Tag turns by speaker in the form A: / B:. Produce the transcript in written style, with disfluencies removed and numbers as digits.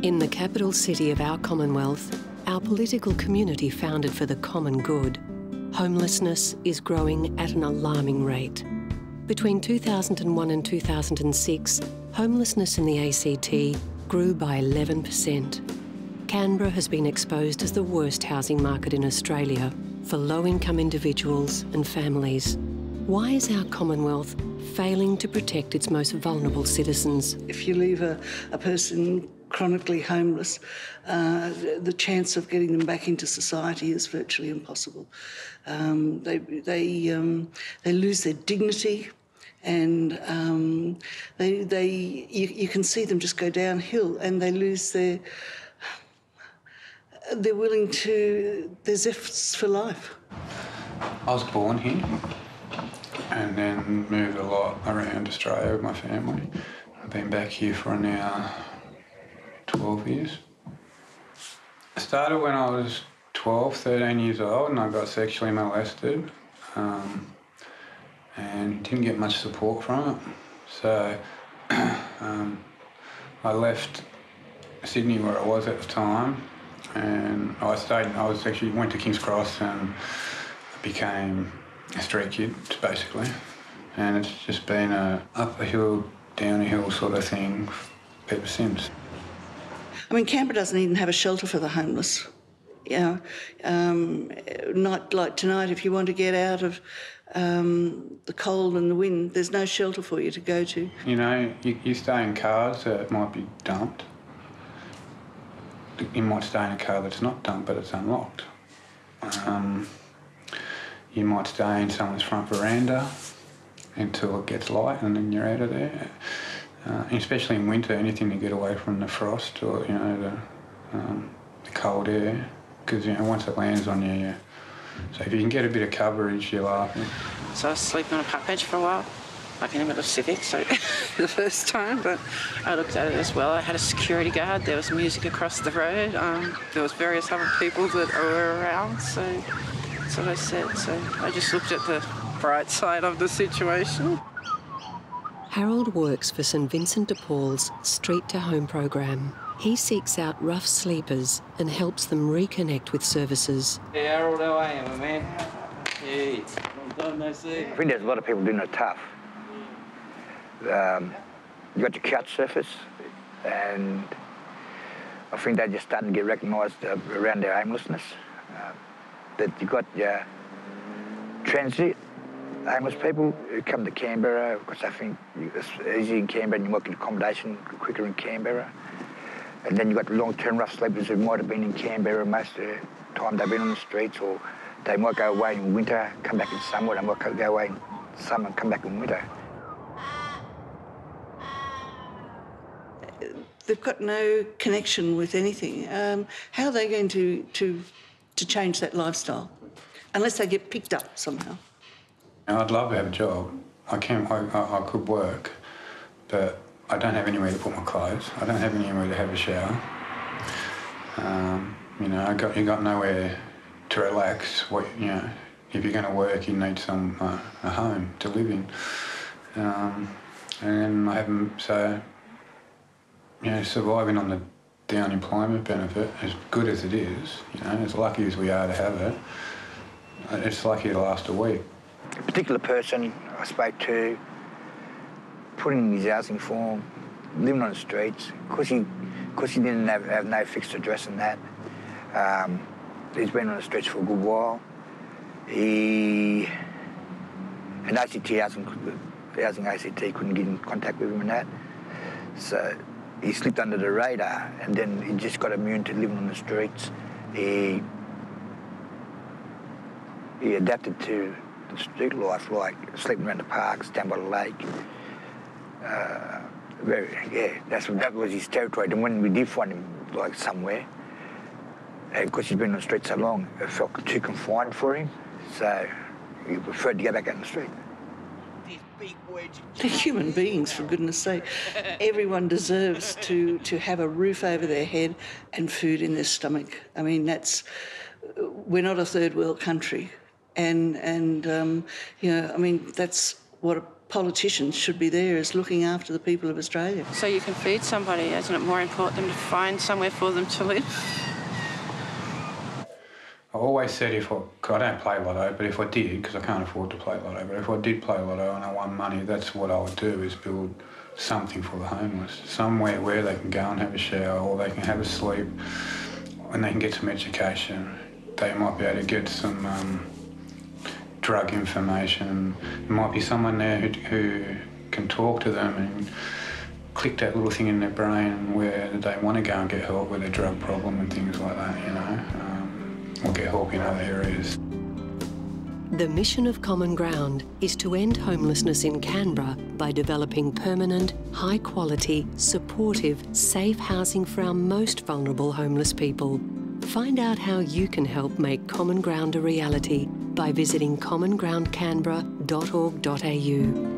A: In the capital city of our Commonwealth, our political community founded for the common good, homelessness is growing at an alarming rate. Between 2001 and 2006, homelessness in the ACT grew by 11%. Canberra has been exposed as the worst housing market in Australia for low-income individuals and families. Why is our Commonwealth failing to protect its most vulnerable citizens?
B: If you leave a person chronically homeless, the chance of getting them back into society is virtually impossible. They lose their dignity, and you can see them just go downhill, and they lose their. They're willing to. There's efforts for life.
C: I was born here and then moved a lot around Australia with my family. I've been back here for now 12 years. I started when I was 12, 13 years old, and I got sexually molested and didn't get much support from it. So I left Sydney, where I was at the time, and went to King's Cross and became a street kid, basically. And it's just been a up a hill, down a hill sort of thing ever since.
B: I mean, Canberra doesn't even have a shelter for the homeless. You know, not like tonight, if you want to get out of the cold and the wind, there's no shelter for you to go to.
C: You know, you stay in cars that might be dumped. You might stay in a car that's not dumped, but it's unlocked. You might stay in someone's front veranda until it gets light, and then you're out of there. Especially in winter, anything to get away from the frost or, you know, the cold air, because, you know, once it lands on you, so if you can get a bit of coverage, you're laughing.
D: So I was sleeping on a park bench for a while, like in the middle of Civic, so the first time, but I looked at it as well. I had a security guard, there was music across the road, there was various other people that were around, so that's what I said. So I just looked at the bright side of the situation.
A: Harold works for St Vincent de Paul's Street to Home program. He seeks out rough sleepers and helps them reconnect with services.
E: Hey Harold, how are you, my man? Hey, long time no see.
F: I think there's a lot of people doing it tough. You got your couch surfers, and I think they're just starting to get recognised around their homelessness. That you got your transit homeless people who come to Canberra, because I think it's easy in Canberra and you might get accommodation quicker in Canberra. And then you've got the long-term rough sleepers who might have been in Canberra most of the time they've been on the streets, or they might go away in winter, come back in summer, they might go away in summer and come back in winter.
B: They've got no connection with anything. How are they going to change that lifestyle? Unless they get picked up somehow.
C: I'd love to have a job. I could work, but I don't have anywhere to put my clothes. I don't have anywhere to have a shower. You know, you got nowhere to relax. You know, if you're going to work, you need a home to live in. And I haven't. So, you know, surviving on the unemployment benefit, as good as it is, you know, as lucky as we are to have it, it's lucky to last a week.
F: A particular person I spoke to, putting in his housing form, living on the streets, because he didn't have no fixed address and that. He's been on the streets for a good while. He had ACT housing ACT couldn't get in contact with him and that. So he slipped under the radar, and then he just got immune to living on the streets. He adapted to the street life, like sleeping around the parks, down by the lake. That was his territory. And when we did find him, like, somewhere, because he's been on the street so long, it felt too confined for him, so he preferred to go back out on the street.
B: They're human beings, for goodness sake. Everyone deserves to have a roof over their head and food in their stomach. I mean, we're not a third world country. And you know, I mean, that's what politicians should be there is looking after the people of Australia.
D: So you can feed somebody, isn't it more important than to find somewhere for them to live?
C: I always said I don't play lotto, but if I did, because I can't afford to play lotto, but if I did play lotto and I won money, that's what I would do, is build something for the homeless. Somewhere where they can go and have a shower, or they can have a sleep, and they can get some education. They might be able to get some drug information. There might be someone there who can talk to them and click that little thing in their brain where they want to go and get help with their drug problem and things like that, you know. Or get help in other areas.
A: The mission of Common Ground is to end homelessness in Canberra by developing permanent, high-quality, supportive, safe housing for our most vulnerable homeless people. Find out how you can help make Common Ground a reality by visiting commongroundcanberra.org.au.